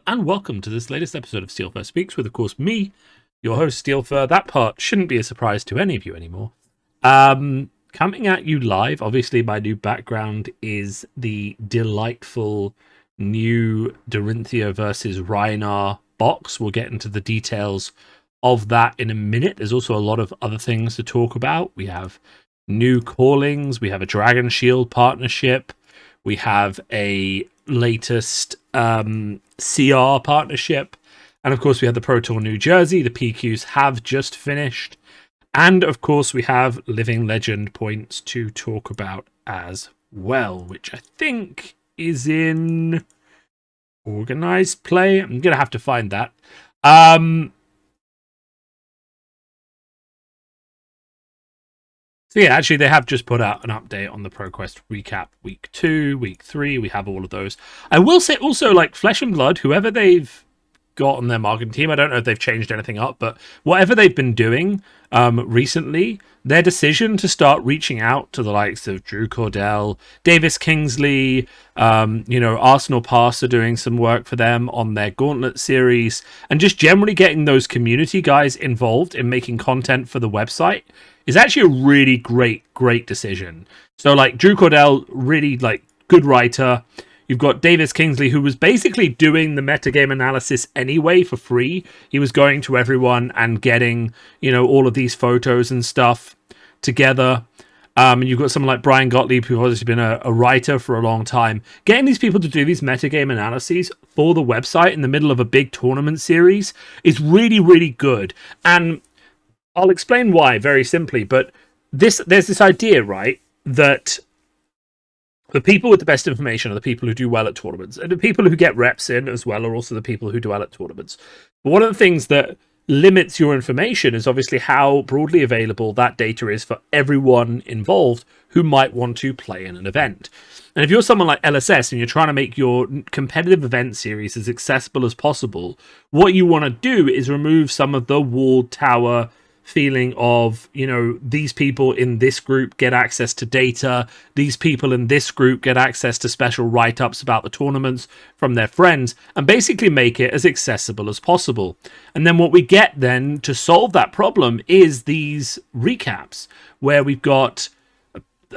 and welcome to this latest episode of Steelfur Speaks with, of course, me, your host, Steelfur. That part shouldn't be a surprise to any of you anymore. Coming at you live, obviously my new background is the delightful new Dorinthia versus Rhinar box. We'll get into the details of that in a minute. There's also a lot of other things to talk about. We have new callings, we have a Dragon Shield partnership, we have a latest CR partnership, and of course we have the Pro Tour New Jersey. The PQs have just finished, and of course we have Living Legend points to talk about as well, which I think is in organized play. I'm gonna have to find that. So yeah, actually they have just put out an update on the ProQuest recap week 2, week 3. We have all of those. I will say also, like, Flesh and Blood, whoever they've got on their marketing team, I don't know if they've changed anything up, but whatever they've been doing recently, their decision to start reaching out to the likes of Drew Cordell, Davis Kingsley, Arsenal Pass are doing some work for them on their Gauntlet series, and just generally getting those community guys involved in making content for the website is actually a really great decision. So, like, Drew Cordell, really, like, good writer. You've got Davis Kingsley, who was basically doing the metagame analysis anyway for free. He was going to everyone and getting, all of these photos and stuff together. And you've got someone like Brian Gottlieb, who's obviously been a writer for a long time. Getting these people to do these metagame analyses for the website in the middle of a big tournament series is really good. And I'll explain why very simply, but there's this idea, right, that the people with the best information are the people who do well at tournaments, and the people who get reps in as well are also the people who do well at tournaments. But one of the things that limits your information is obviously how broadly available that data is for everyone involved who might want to play in an event. And if you're someone like LSS and you're trying to make your competitive event series as accessible as possible, what you want to do is remove some of the walled tower feeling of, these people in this group get access to data, these people in this group get access to special write-ups about the tournaments from their friends, and basically make it as accessible as possible. And then what we get then to solve that problem is these recaps, where we've got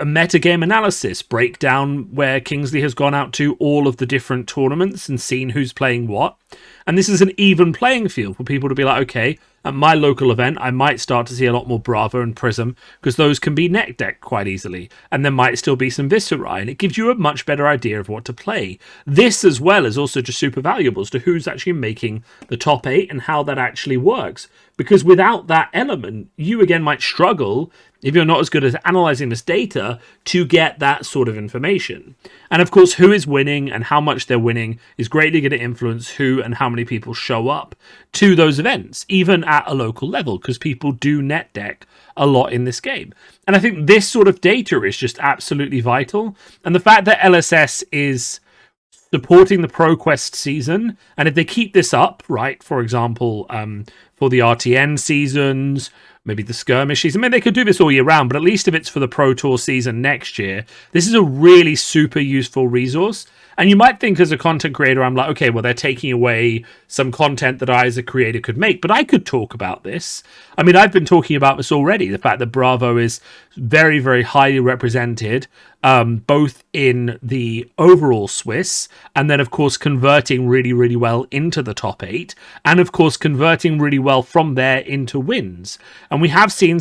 a metagame analysis breakdown where Kingsley has gone out to all of the different tournaments and seen who's playing what. And this is an even playing field for people to be like, okay, at my local event, I might start to see a lot more Bravo and Prism, because those can be neck decked quite easily. And there might still be some Viserai, and it gives you a much better idea of what to play. This, as well, is also just super valuable as to who's actually making the top 8 and how that actually works. Because without that element, you again might struggle, if you're not as good at analyzing this data, to get that sort of information. And of course, who is winning and how much they're winning is greatly going to influence who and how many people show up to those events, even at a local level, because people do net deck a lot in this game. And I think this sort of data is just absolutely vital. And the fact that LSS is supporting the ProQuest season, and if they keep this up, right, for example, for the RTN seasons, maybe the skirmish season, I mean, they could do this all year round, but at least if it's for the Pro Tour season next year, this is a really super useful resource. And you might think as a content creator, I'm like, okay, well, they're taking away some content that I as a creator could make, but I could talk about this. I mean, I've been talking about this already, the fact that Bravo is very highly represented, both in the overall Swiss, and then, of course, converting really well into the top 8, and, of course, converting really well from there into wins. And we have seen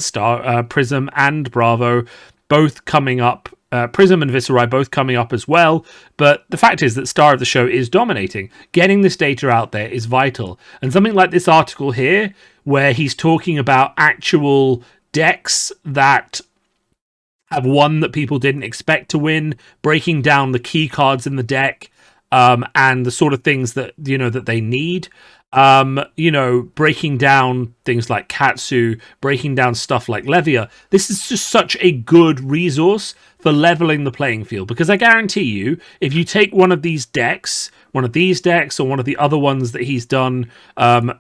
Prism and Bravo both coming up, Prism and Viserai both coming up as well, but the fact is that Star of the Show is dominating. Getting this data out there is vital. And something like this article here, where he's talking about actual decks that have won that people didn't expect to win, breaking down the key cards in the deck, and the sort of things that, that they need. Breaking down things like Katsu, breaking down stuff like Levia. This is just such a good resource for leveling the playing field, because I guarantee you, if you take one of these decks, or one of the other ones that he's done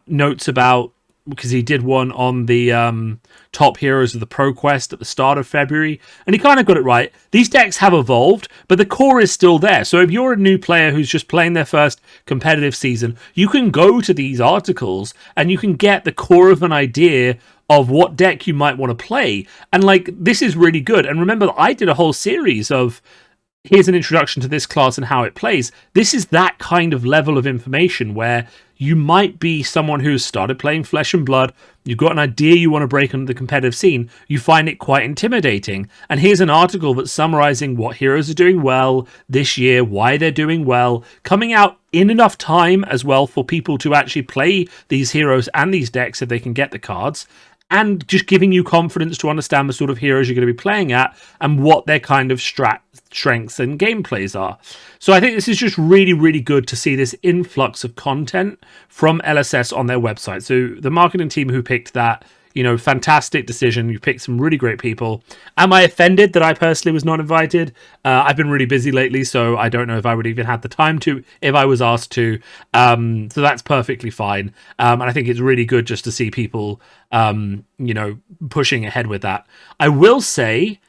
notes about because he did one on the top heroes of the ProQuest at the start of February, and he kind of got it right. These decks have evolved, but the core is still there. So if you're a new player who's just playing their first competitive season, you can go to these articles and you can get the core of an idea of what deck you might want to play. And like, this is really good. And remember, I did a whole series of here's an introduction to this class and how it plays. This is that kind of level of information where you might be someone who's started playing Flesh and Blood, you've got an idea you want to break into the competitive scene, you find it quite intimidating. And here's an article that's summarizing what heroes are doing well this year, why they're doing well, coming out in enough time as well for people to actually play these heroes and these decks if they can get the cards, and just giving you confidence to understand the sort of heroes you're going to be playing at and what their kind of strengths and gameplays are. So I think this is just really, really good to see this influx of content from LSS on their website. So the marketing team who picked that, fantastic decision. You picked some really great people. Am I offended that I personally was not invited? I've been really busy lately, so I don't know if I would even have the time to if I was asked to. So that's perfectly fine. And I think it's really good just to see people, pushing ahead with that. I will say,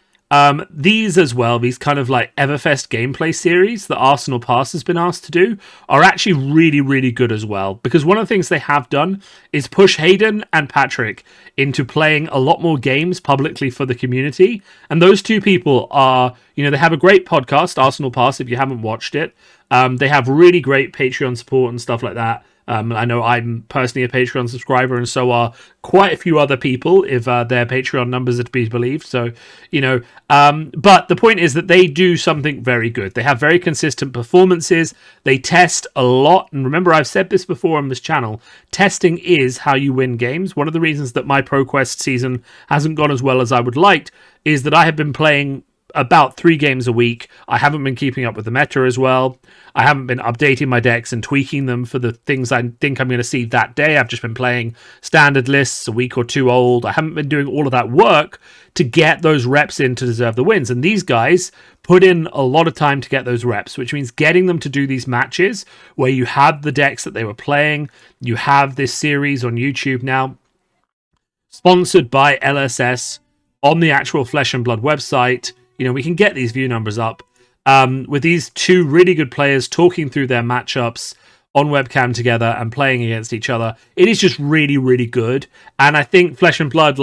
these as well, these kind of like Everfest gameplay series that Arsenal Pass has been asked to do are actually really, really good as well. Because one of the things they have done is push Hayden and Patrick into playing a lot more games publicly for the community. And those two people are, they have a great podcast, Arsenal Pass, if you haven't watched it. They have really great Patreon support and stuff like that. I know I'm personally a Patreon subscriber, and so are quite a few other people, if their Patreon numbers are to be believed. So, but the point is that they do something very good. They have very consistent performances. They test a lot. And remember, I've said this before on this channel, testing is how you win games. One of the reasons that my ProQuest season hasn't gone as well as I would like is that I have been playing about 3 games a week. I haven't been keeping up with the meta as well. I haven't been updating my decks and tweaking them for the things I think I'm going to see that day. I've just been playing standard lists a week or 2 old. I haven't been doing all of that work to get those reps in to deserve the wins. And these guys put in a lot of time to get those reps, which means getting them to do these matches where you have the decks that they were playing. You have this series on YouTube now, sponsored by LSS on the actual Flesh and Blood website. We can get these view numbers up with these 2 really good players talking through their matchups on webcam together and playing against each other. It is just really, really good. And I think Flesh and Blood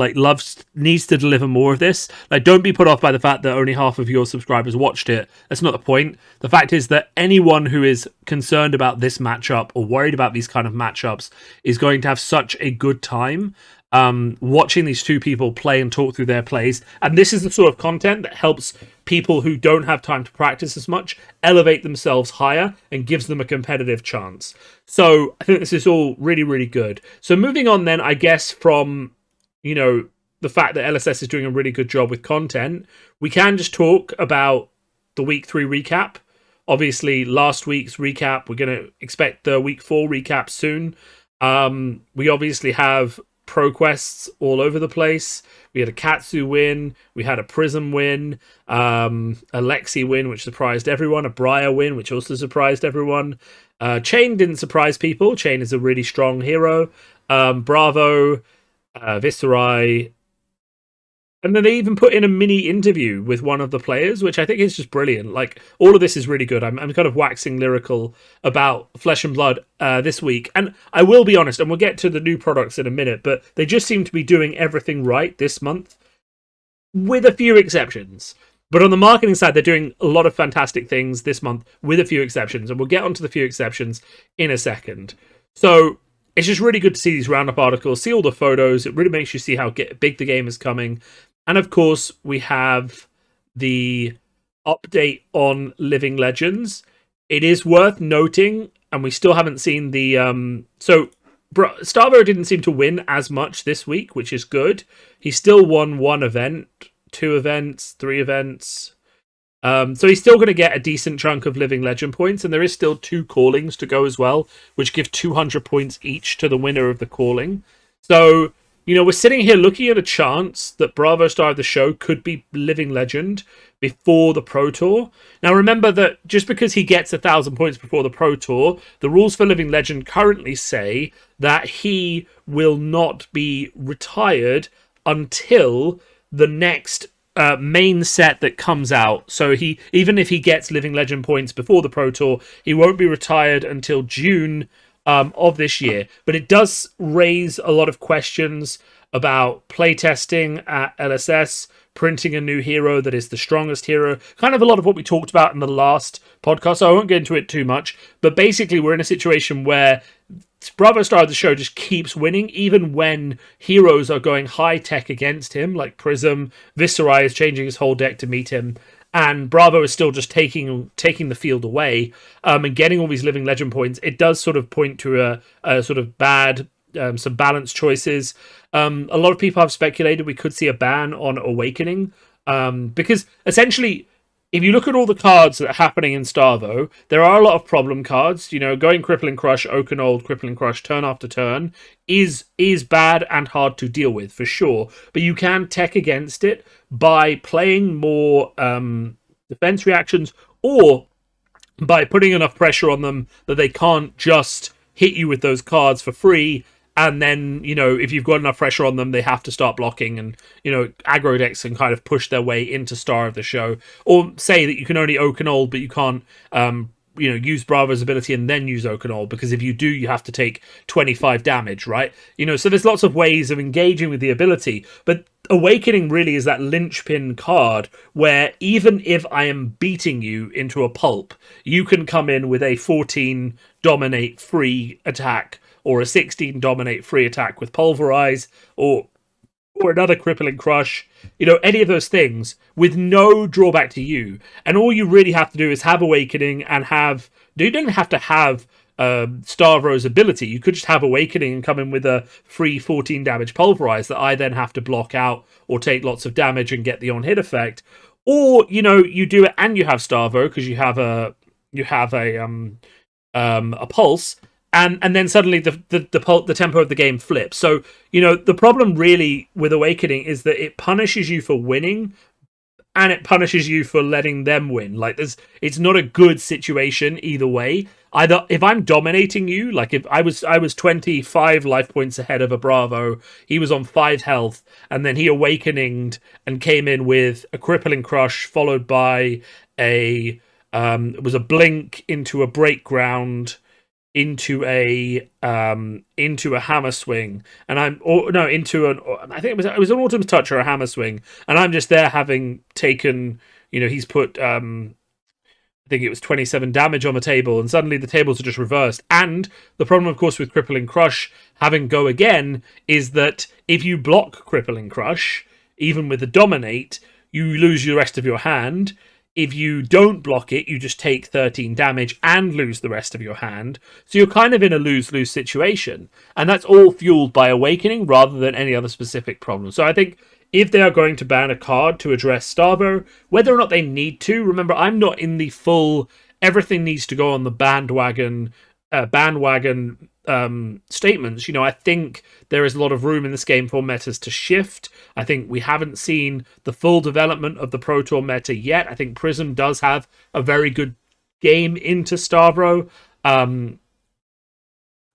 needs to deliver more of this. Don't be put off by the fact that only half of your subscribers watched it. That's not the point. The fact is that anyone who is concerned about this matchup or worried about these kind of matchups is going to have such a good time watching these 2 people play and talk through their plays. And this is the sort of content that helps people who don't have time to practice as much elevate themselves higher and gives them a competitive chance. So I think this is all really, really good. So moving on then, I guess, from the fact that LSS is doing a really good job with content, we can just talk about the week 3 recap. Obviously last week's recap, we're going to expect the week 4 recap soon. We obviously have ProQuests all over the place. We had a Katsu win, we had a Prism win, a Lexi win, which surprised everyone, a Briar win, which also surprised everyone. Chain didn't surprise people. Chain is a really strong hero. Bravo, Viserai, and then they even put in a mini interview with one of the players, which I think is just brilliant. All of this is really good. I'm kind of waxing lyrical about Flesh and Blood this week. And I will be honest, and we'll get to the new products in a minute, but they just seem to be doing everything right this month, with a few exceptions. But on the marketing side, they're doing a lot of fantastic things this month, with a few exceptions. And we'll get onto the few exceptions in a second. So it's just really good to see these roundup articles, see all the photos. It really makes you see how big the game is coming. And of course, we have the update on Living Legends. It is worth noting, and we still haven't seen the... Starvo didn't seem to win as much this week, which is good. He still won 1 event, 2 events, 3 events. So he's still going to get a decent chunk of Living Legend points, and there is still 2 callings to go as well, which give 200 points each to the winner of the calling. So... we're sitting here looking at a chance that Bravo Star of the Show could be Living Legend before the Pro Tour. Now, remember that just because he gets 1,000 points before the Pro Tour, the rules for Living Legend currently say that he will not be retired until the next main set that comes out. So even if he gets Living Legend points before the Pro Tour, he won't be retired until June of this year. But it does raise a lot of questions about playtesting at LSS, printing a new hero that is the strongest hero. Kind of a lot of what we talked about in the last podcast, so I won't get into it too much. But basically, we're in a situation where Bravo Star of the Show just keeps winning, even when heroes are going high-tech against him, like Prism. Viserai is changing his whole deck to meet him, and Bravo is still just taking the field away and getting all these Living Legend points. It does sort of point to a sort of bad, some balanced choices. A lot of people have speculated we could see a ban on Awakening, because essentially, if you look at all the cards that are happening in Starvo, there are a lot of problem cards. Going Crippling Crush, Oakenold, Crippling Crush, turn after turn is bad and hard to deal with, for sure. But you can tech against it by playing more defense reactions, or by putting enough pressure on them that they can't just hit you with those cards for free. And then, if you've got enough pressure on them, they have to start blocking, and, aggro decks can kind of push their way into Star of the Show. Or say that you can only Oakenold, but you can't, use Bravo's ability and then use Oakenold, because if you do, you have to take 25 damage, right? So there's lots of ways of engaging with the ability, but Awakening really is that linchpin card where even if I am beating you into a pulp, you can come in with a 14 dominate free attack, or a 16 dominate free attack with Pulverize, or another Crippling Crush, any of those things with no drawback to you. And all you really have to do is have Awakening and you don't have to have Starvo's ability. You could just have Awakening and come in with a free 14 damage Pulverize that I then have to block out or take lots of damage and get the on-hit effect. Or, you do it and you have Starvo because you have a pulse. And then suddenly the tempo of the game flips. So, the problem really with Awakening is that it punishes you for winning, and it punishes you for letting them win. Like, it's not a good situation either way. Either if I'm dominating you, like if I was 25 life points ahead of a Bravo, he was on 5 health, and then he Awakeninged and came in with a Crippling Crush followed by it was a Blink into a Breakground, into a hammer swing, and I think it was an Autumn's Touch or a hammer swing, and I'm just there having taken, he's put I think it was 27 damage on the table, and suddenly the tables are just reversed. And the problem, of course, with Crippling Crush having go again is that if you block Crippling Crush, even with the dominate, you lose the rest of your hand. If you don't block it, you just take 13 damage and lose the rest of your hand. So you're kind of in a lose-lose situation. And that's all fueled by Awakening rather than any other specific problem. So I think if they are going to ban a card to address Starvo, whether or not they need to, remember, I'm not in the full, everything needs to go on the bandwagon statements. I think there is a lot of room in this game for metas to shift. I think we haven't seen the full development of the Pro Tour meta yet. I think Prism does have a very good game into Stavro. And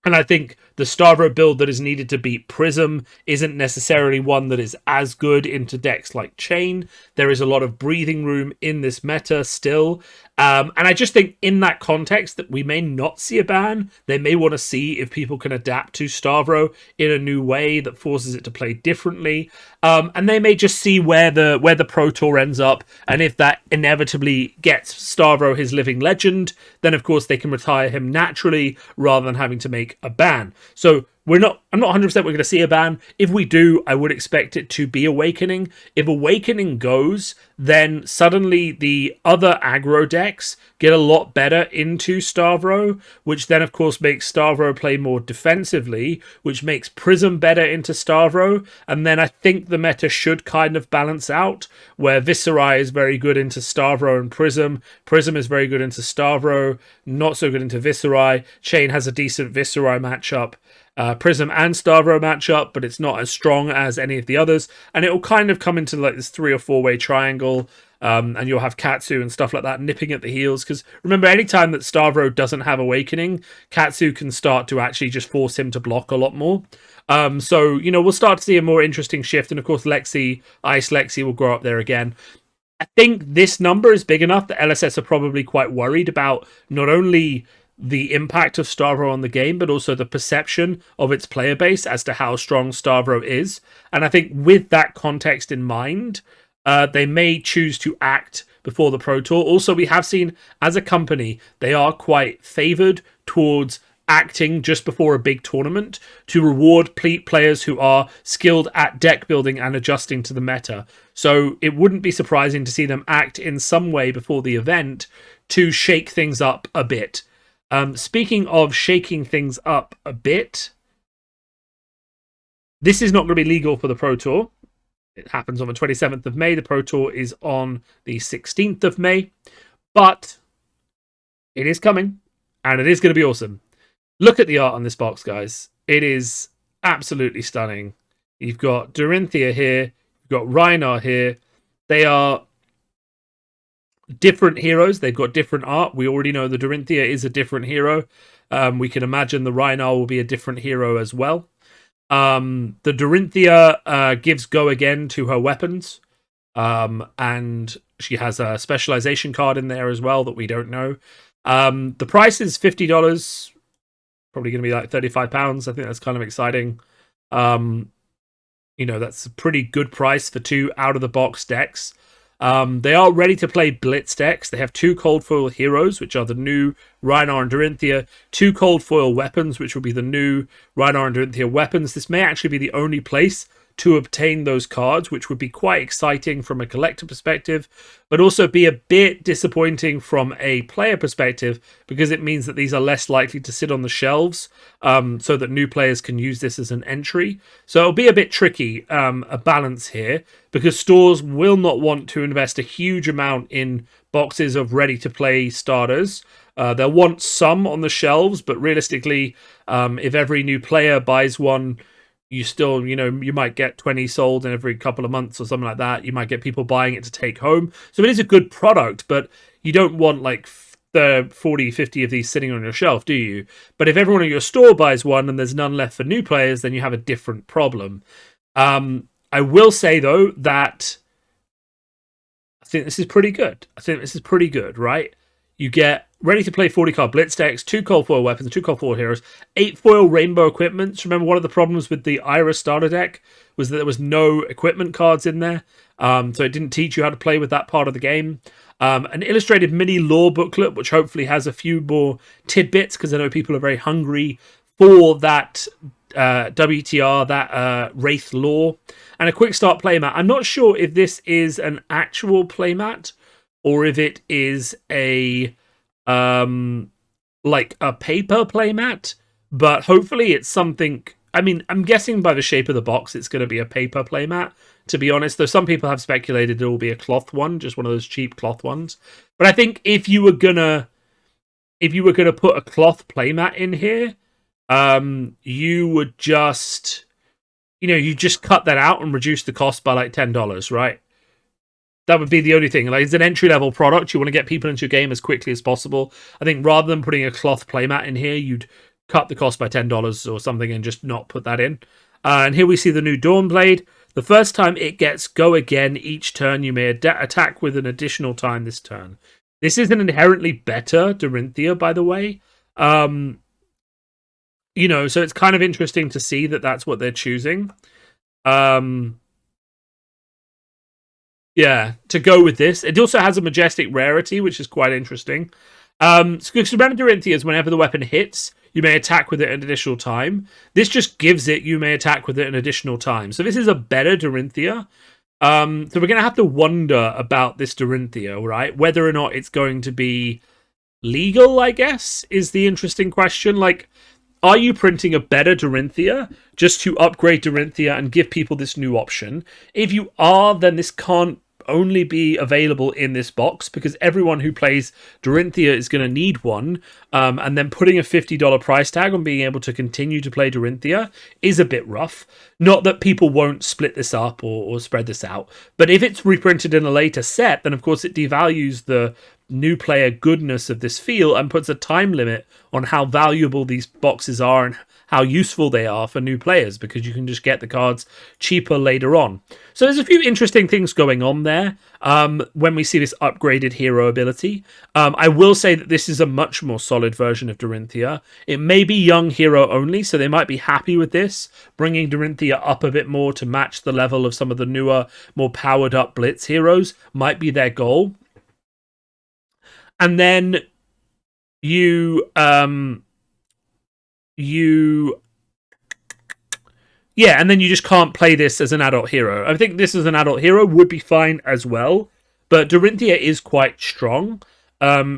I think the Stavro build that is needed to beat Prism isn't necessarily one that is as good into decks like Chain. There is a lot of breathing room in this meta still. And I just think in that context that we may not see a ban. They may want to see if people can adapt to Stavro in a new way that forces it to play differently. And they may just see where the Pro Tour ends up. And if that inevitably gets Stavro his Living Legend, then of course they can retire him naturally rather than having to make a ban. So I'm not 100% we're going to see a ban. If we do, I would expect it to be Awakening. If Awakening goes, then suddenly the other aggro decks get a lot better into Stavro, which then of course makes Stavro play more defensively, which makes Prism better into Stavro, and then I think the meta should kind of balance out, where Viserai is very good into Stavro and Prism is very good into Stavro, not so good into Viserai. Chain has a decent Viserai matchup. Prism and Stavro matchup, but it's not as strong as any of the others, and it will kind of come into like this 3 or 4 way triangle. And you'll have Katsu and stuff like that nipping at the heels. Because remember, anytime that Stavro doesn't have Awakening, Katsu can start to actually just force him to block a lot more. So, we'll start to see a more interesting shift. And of course, Ice Lexi will grow up there again. I think this number is big enough that LSS are probably quite worried about not only the impact of Stavro on the game, but also the perception of its player base as to how strong Stavro is. And I think with that context in mind, they may choose to act before the Pro Tour. Also, we have seen, as a company, they are quite favoured towards acting just before a big tournament to reward players who are skilled at deck building and adjusting to the meta. So it wouldn't be surprising to see them act in some way before the event to shake things up a bit. Speaking of shaking things up a bit, this is not going to be legal for the Pro Tour. It happens on the 27th of May. The Pro Tour is on the 16th of May. But it is coming, and it is going to be awesome. Look at the art on this box, guys. It is absolutely stunning. You've got Dorinthia here. You've got Rhinar here. They are different heroes. They've got different art. We already know the Dorinthia is a different hero. We can imagine the Rhinar will be a different hero as well. The Dorinthia gives go again to her weapons, and she has a specialization card in there as well that we don't know. The price is $50, probably going to be like £35. I think that's kind of exciting. That's a pretty good price for 2 out-of-the-box decks. They are ready to play Blitz decks. They have 2 cold foil heroes, which are the new Rhinar and Dorinthia, 2 cold foil weapons, which will be the new Rhinar and Dorinthia weapons. This may actually be the only place to obtain those cards, which would be quite exciting from a collector perspective, but also be a bit disappointing from a player perspective, because it means that these are less likely to sit on the shelves, so that new players can use this as an entry. So it'll be a bit tricky, a balance here, because stores will not want to invest a huge amount in boxes of ready-to-play starters. They'll want some on the shelves, but realistically, if every new player buys one, you still, you might get 20 sold in every couple of months or something like that. You might get people buying it to take home. So it is a good product, but you don't want like the 40, 50 of these sitting on your shelf, do you? But if everyone at your store buys one and there's none left for new players, then you have a different problem. I will say, though, that I think this is pretty good. Right? You get ready-to-play 40-card Blitz decks, 2 cold foil weapons, 2 cold foil heroes, 8 foil rainbow equipments. Remember, one of the problems with the Iris starter deck was that there was no equipment cards in there, so it didn't teach you how to play with that part of the game. An illustrated mini lore booklet, which hopefully has a few more tidbits, because I know people are very hungry for that WTR, that Wraith lore, and a quick start playmat. I'm not sure if this is an actual playmat or if it is a like a paper playmat, but hopefully it's something. I mean, I'm guessing by the shape of the box it's going to be a paper playmat, to be honest, though some people have speculated it will be a cloth one, just one of those cheap cloth ones. But I think if you were gonna put a cloth playmat in here, you would just you just cut that out and reduce the cost by like $10, right? That would be the only thing. Like, it's an entry-level product. You want to get people into your game as quickly as possible. I think rather than putting a cloth playmat in here, you'd cut the cost by $10 or something and just not put that in. And here we see the new Dawnblade. The first time it gets go again each turn, you may attack with an additional time this turn. This is an inherently better Dorinthia, by the way. So it's kind of interesting to see that that's what they're choosing. Yeah, to go with this. It also has a majestic rarity, which is quite interesting. So remember, Dorinthia, whenever the weapon hits, you may attack with it an additional time. This just gives it, you may attack with it an additional time. So this is a better Dorinthia. So we're going to have to wonder about this Dorinthia, right? Whether or not it's going to be legal, I guess, is the interesting question. Like, are you printing a better Dorinthia just to upgrade Dorinthia and give people this new option? If you are, then this can't only be available in this box because everyone who plays Dorinthia is going to need one. And then putting a $50 price tag on being able to continue to play Dorinthia is a bit rough. Not that people won't split this up or spread this out, but if it's reprinted in a later set, then of course it devalues the new player goodness of this feel and puts a time limit on how valuable these boxes are and how useful they are for new players, because you can just get the cards cheaper later on. So there's a few interesting things going on there when we see this upgraded hero ability. I will say that this is a much more solid version of Dorinthia. It may be young hero only, so they might be happy with this, bringing Dorinthia up a bit more to match the level of some of the newer, more powered up Blitz heroes might be their goal. And then and then you just can't play this as an adult hero. I think this as an adult hero would be fine as well, but Dorinthia is quite strong.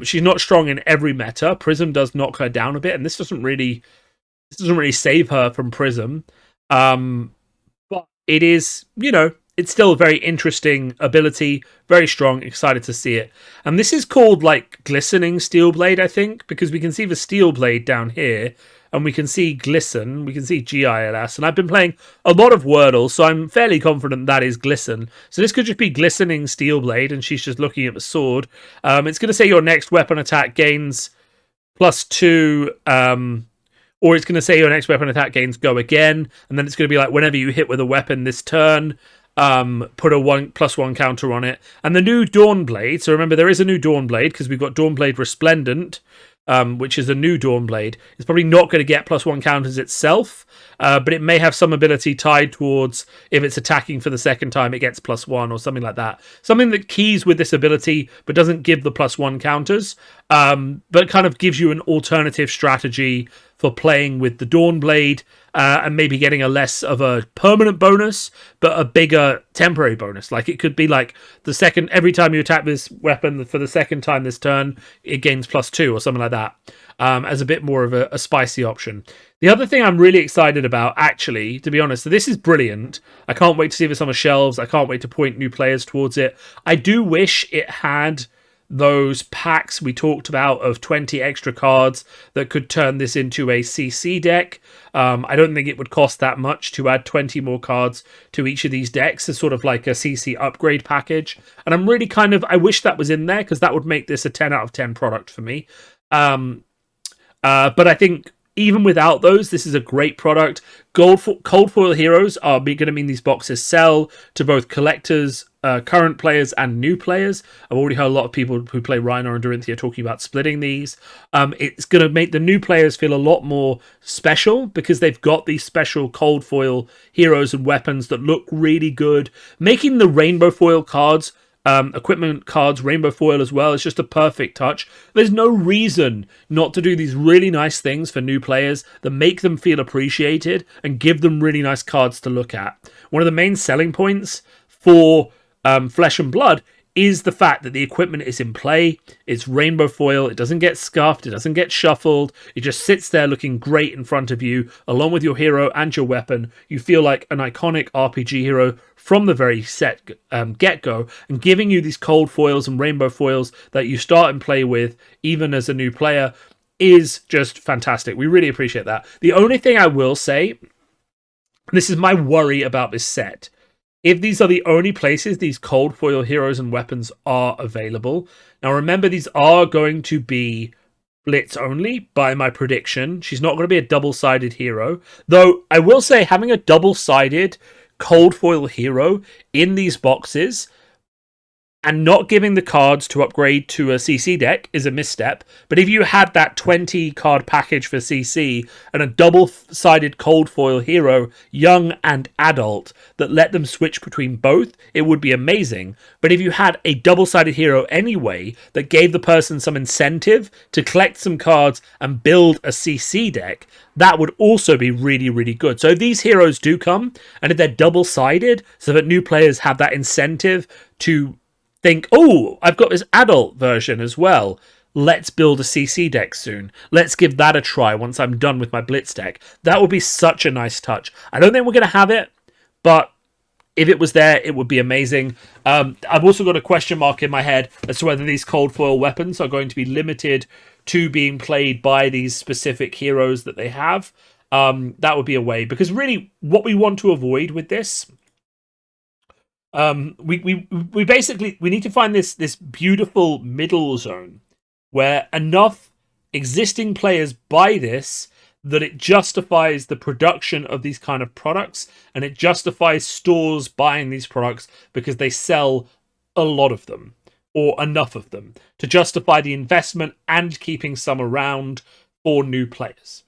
She's not strong in every meta. Prism does knock her down a bit, and this doesn't really save her from Prism. But it is, it's still a very interesting ability, very strong, excited to see it. And this is called, like, Glistening Steelblade, I think, because we can see the Steelblade down here, and we can see Glisten, we can see GILS, and I've been playing a lot of Wordle, so I'm fairly confident that is Glisten. So this could just be Glistening Steelblade, and she's just looking at the sword. It's going to say your next weapon attack gains +2, or it's going to say your next weapon attack gains go again, and then it's going to be like whenever you hit with a weapon this turn, put a +1 counter on it. And the new Dawnblade, so remember there is a new Dawnblade because we've got Dawnblade Resplendent, which is a new Dawnblade. It's probably not going to get +1 counters itself, but it may have some ability tied towards if it's attacking for the second time it gets +1 or something like that. Something that keys with this ability but doesn't give the +1 counters, but kind of gives you an alternative strategy for playing with the Dawnblade, and maybe getting a less of a permanent bonus, but a bigger temporary bonus. Like it could be like every time you attack this weapon for the second time this turn, it gains +2 or something like that, as a bit more of a spicy option. The other thing I'm really excited about, actually, to be honest, this is brilliant. I can't wait to see this on the shelves. I can't wait to point new players towards it. I do wish it had those packs we talked about of 20 extra cards that could turn this into a CC deck. I don't think it would cost that much to add 20 more cards to each of these decks as sort of like a CC upgrade package. And I'm really I wish that was in there because that would make this a 10 out of 10 product for me. But I think even without those, this is a great product. Cold foil heroes are going to mean these boxes sell to both collectors, current players, and new players. I've already heard a lot of people who play Rhino and Dorinthia talking about splitting these. It's going to make the new players feel a lot more special because they've got these special cold foil heroes and weapons that look really good. Making the rainbow foil cards, equipment cards, rainbow foil as well, is just a perfect touch. There's no reason not to do these really nice things for new players that make them feel appreciated and give them really nice cards to look at. One of the main selling points for Flesh and Blood is the fact that the equipment is in play. It's rainbow foil. It doesn't get scuffed. It doesn't get shuffled. It just sits there looking great in front of you, along with your hero and your weapon. You feel like an iconic RPG hero from the very get-go, and giving you these cold foils and rainbow foils that you start and play with, even as a new player, is just fantastic. We really appreciate that. The only thing I will say, this is my worry about this set, if these are the only places these cold foil heroes and weapons are available. Now remember, these are going to be Blitz only by my prediction. She's not going to be a double-sided hero. Though I will say having a double-sided cold foil hero in these boxes and not giving the cards to upgrade to a CC deck is a misstep. But if you had that 20 card package for CC and a double-sided cold foil hero, young and adult, that let them switch between both, it would be amazing. But if you had a double-sided hero anyway that gave the person some incentive to collect some cards and build a CC deck, that would also be really, really good. So if these heroes do come, and if they're double-sided, so that new players have that incentive to think, oh, I've got this adult version as well. Let's build a CC deck soon. Let's give that a try once I'm done with my Blitz deck. That would be such a nice touch. I don't think we're going to have it, but If it was there, it would be amazing. I've also got a question mark in my head as to whether these cold foil weapons are going to be limited to being played by these specific heroes that they have. That would be a way, because really what we want to avoid with this, we basically we need to find this beautiful middle zone where enough existing players buy this that it justifies the production of these kind of products, and it justifies stores buying these products because they sell a lot of them or enough of them to justify the investment and keeping some around for new players.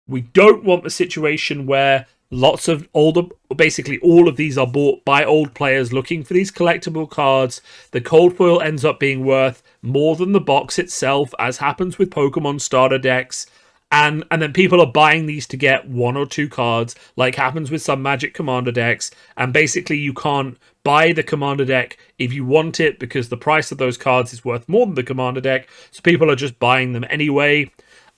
We don't want the situation where lots of older, basically all of these are bought by old players looking for these collectible cards. The cold foil ends up being worth more than the box itself, as happens with Pokemon starter decks. And then people are buying these to get one or two cards, like happens with some Magic Commander decks. And basically you can't buy the Commander deck if you want it because the price of those cards is worth more than the Commander deck. So people are just buying them anyway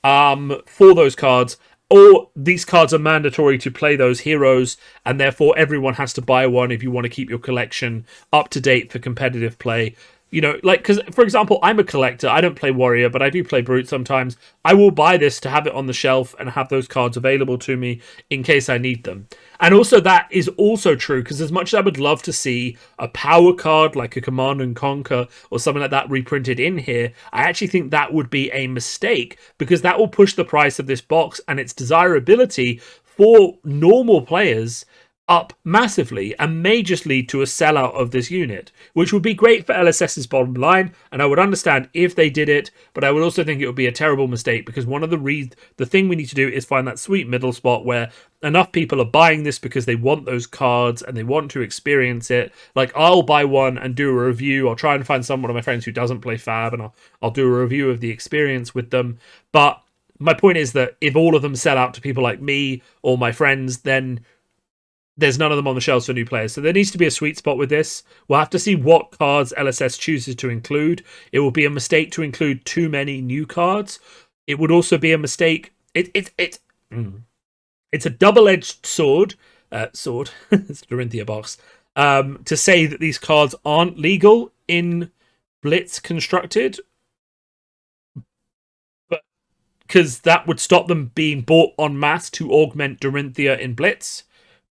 for those cards. Or these cards are mandatory to play those heroes, and therefore everyone has to buy one if you want to keep your collection up to date for competitive play. You know, like, because, for example, I'm a collector. I don't play Warrior, but I do play Brute sometimes. I will buy this to have it on the shelf and have those cards available to me in case I need them. And also, that is also true, because as much as I would love to see a power card like a Command and Conquer or something like that reprinted in here, I actually think that would be a mistake, because that will push the price of this box and its desirability for normal players up massively and may just lead to a sellout of this unit, which would be great for LSS's bottom line, and I would understand if they did it, but I would also think it would be a terrible mistake, because one of the thing we need to do is find that sweet middle spot where enough people are buying this because they want those cards and they want to experience it. Like, I'll buy one and do a review. I'll try and find someone of my friends who doesn't play Fab, and I'll do a review of the experience with them. But my point is that if all of them sell out to people like me or my friends, then there's none of them on the shelves for new players. So there needs to be a sweet spot with this. We'll have to see what cards LSS chooses to include. It will be a mistake to include too many new cards. It would also be a mistake. It's a double-edged sword. It's Dorinthia box. To say that these cards aren't legal in Blitz constructed, but because that would stop them being bought en masse to augment Dorinthia in Blitz.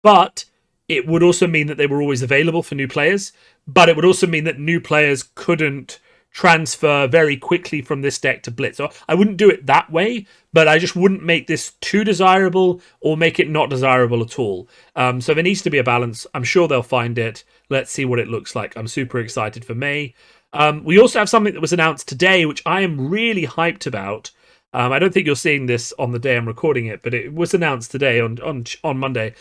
But it would also mean that they were always available for new players. But it would also mean that new players couldn't transfer very quickly from this deck to Blitz. So I wouldn't do it that way, but I just wouldn't make this too desirable or make it not desirable at all. So there needs to be a balance. I'm sure they'll find it. Let's see what it looks like. I'm super excited for May. We also have something that was announced today, which I am really hyped about. I don't think you're seeing this on the day I'm recording it, but it was announced today on Monday,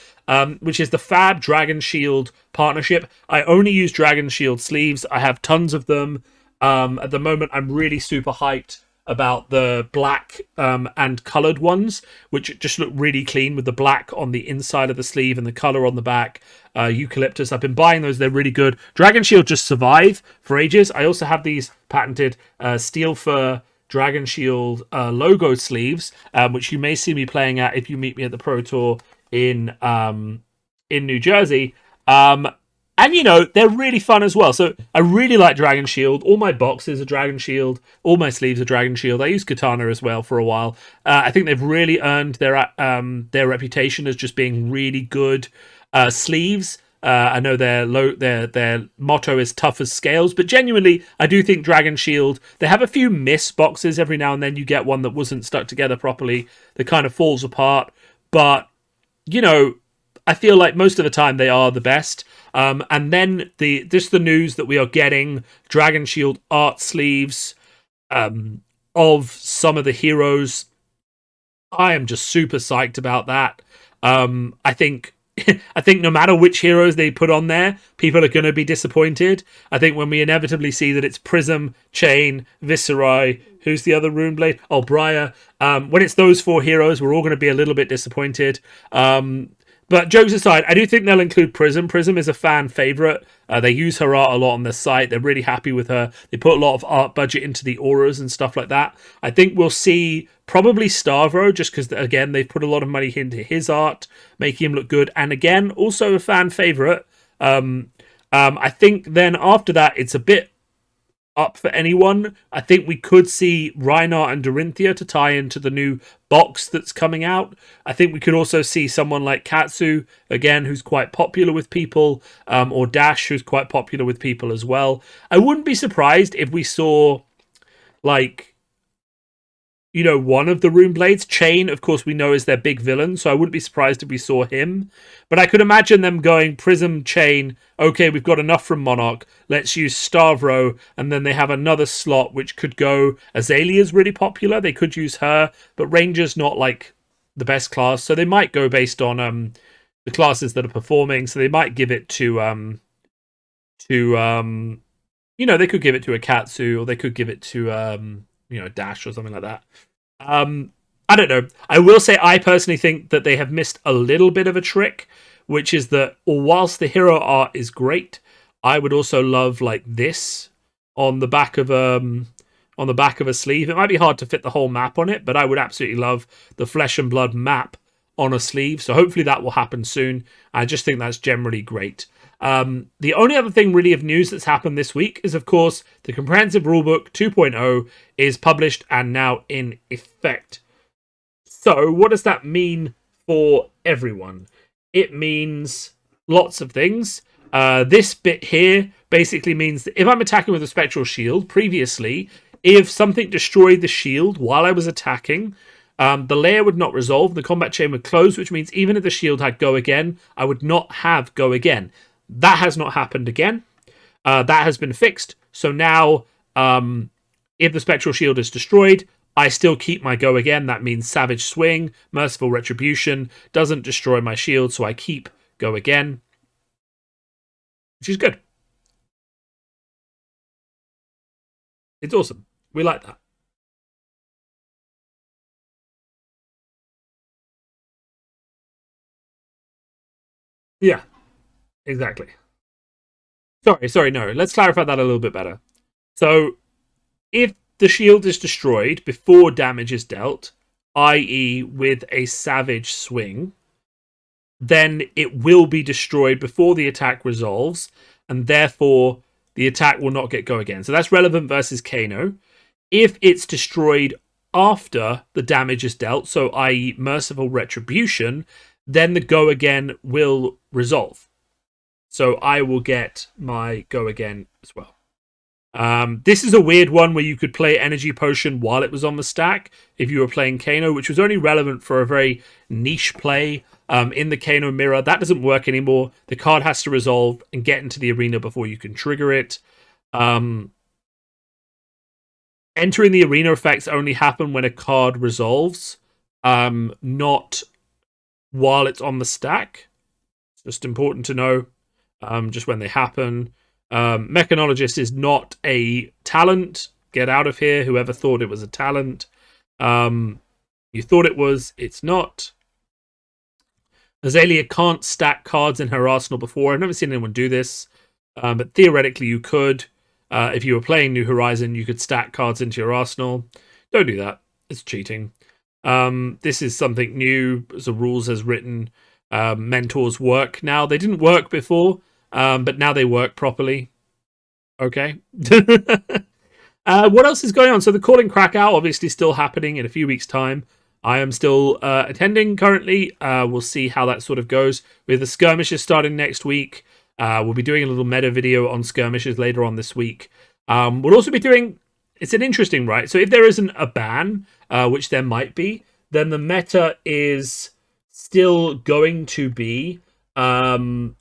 which is the Fab Dragon Shield partnership. I only use Dragon Shield sleeves. I have tons of them. At the moment, I'm really super hyped about the black and coloured ones, which just look really clean with the black on the inside of the sleeve and the colour on the back. Eucalyptus, I've been buying those. They're really good. Dragon Shield just survive for ages. I also have these patented Steelfur Dragon Shield logo sleeves, which you may see me playing at if you meet me at the Pro Tour in New Jersey. And, you know, they're really fun as well. So I really like Dragon Shield. All my boxes are Dragon Shield. All my sleeves are Dragon Shield. I use Katana as well for a while. I think they've really earned their reputation as just being really good sleeves. I know their motto is tough as scales, but genuinely, I do think Dragon Shield, they have a few miss boxes every now and then. You get one that wasn't stuck together properly, that kind of falls apart. But, you know, I feel like most of the time they are the best. And then the news that we are getting Dragon Shield art sleeves of some of the heroes. I am just super psyched about that. I think no matter which heroes they put on there, people are going to be disappointed. I think when we inevitably see that it's Prism, Chain, Viserai, who's the other Runeblade? Oh, Briar. When it's those four heroes, we're all going to be a little bit disappointed. But jokes aside, I do think they'll include Prism. Prism is a fan favourite. They use her art a lot on their site. They're really happy with her. They put a lot of art budget into the auras and stuff like that. I think we'll see probably Stavro, just because, again, they've put a lot of money into his art, making him look good. And again, also a fan favourite, I think then after that, it's a bit up for anyone. I think we could see Reinhardt and Dorinthia to tie into the new box that's coming out. I think we could also see someone like Katsu, again, who's quite popular with people, or Dash, who's quite popular with people as well. I wouldn't be surprised if we saw, like, you know, one of the Rune Blades. Chain, of course, we know is their big villain, so I wouldn't be surprised if we saw him. But I could imagine them going Prism, Chain, okay, we've got enough from Monarch, let's use Stavro, and then they have another slot which could go... Azalea's really popular, they could use her, but Ranger's not, like, the best class, so they might go based on the classes that are performing, so they might give it to you know, they could give it to a Katsu, or they could give it to you know, Dash or something like that. I don't know. I will say I personally think that they have missed a little bit of a trick, which is that whilst the hero art is great, I would also love like this on the back of a sleeve. It might be hard to fit the whole map on it, but I would absolutely love the Flesh and Blood map on a sleeve. So hopefully that will happen soon. I just think that's generally great. The only other thing really of news that's happened this week is, of course, the Comprehensive Rulebook 2.0 is published and now in effect. So what does that mean for everyone? It means lots of things. This bit here basically means that if I'm attacking with a Spectral Shield, previously, if something destroyed the shield while I was attacking, the layer would not resolve, the combat chain would close, which means even if the shield had Go Again, I would not have Go Again. That has not happened again. That has been fixed. So now, if the Spectral Shield is destroyed, I still keep my Go Again. That means Savage Swing, Merciful Retribution, doesn't destroy my shield, so I keep Go Again, which is good. It's awesome. We like that. Yeah, exactly. Sorry, no. Let's clarify that a little bit better. So, if the shield is destroyed before damage is dealt, i.e. with a Savage Swing, then it will be destroyed before the attack resolves, and therefore the attack will not get Go Again. So that's relevant versus Kano. If it's destroyed after the damage is dealt, so i.e. Merciful Retribution, then the Go Again will resolve. So I will get my Go Again as well. This is a weird one where you could play Energy Potion while it was on the stack if you were playing Kano, which was only relevant for a very niche play in the Kano mirror. That doesn't work anymore. The card has to resolve and get into the arena before you can trigger it. Entering the arena effects only happen when a card resolves, not while it's on the stack. It's just important to know just when they happen. Mechanologist is not a talent. Get out of here, whoever thought it was a talent. You thought it was, it's not. Azalea can't stack cards in her arsenal before. I've never seen anyone do this, but theoretically you could. If you were playing New Horizon, you could stack cards into your arsenal. Don't do that. It's cheating. This is something new. As the rules as written, mentors work now. They didn't work before, but now they work properly. Okay. What else is going on? So the Calling Krakow obviously still happening in a few weeks' time. I am still attending currently. We'll see how that sort of goes. With the skirmishes starting next week, we'll be doing a little meta video on skirmishes later on this week. We'll also be doing... It's an interesting, right? So if there isn't a ban, which there might be, then the meta is still going to be... then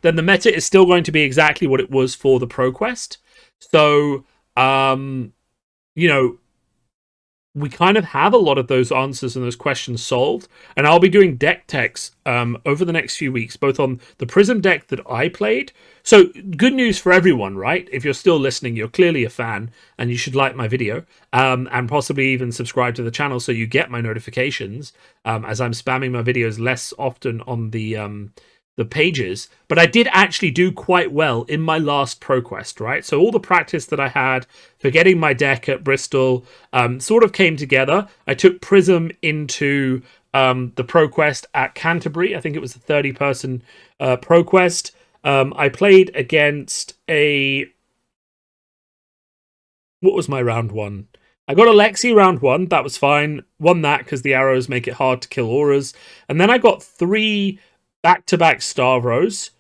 the meta is still going to be exactly what it was for the ProQuest. So, you know, we kind of have a lot of those answers and those questions solved. And I'll be doing deck techs over the next few weeks, both on the Prism deck that I played. So good news for everyone, right? If you're still listening, you're clearly a fan and you should like my video and possibly even subscribe to the channel so you get my notifications as I'm spamming my videos less often on the pages. But I did actually do quite well in my last ProQuest, right? So all the practice that I had for getting my deck at Bristol sort of came together. I took Prism into the ProQuest at Canterbury. I think it was a 30-person ProQuest. I played against a... What was my round one? I got Alexi round one. That was fine. Won that because the arrows make it hard to kill auras. And then I got 3 back-to-back Stavros.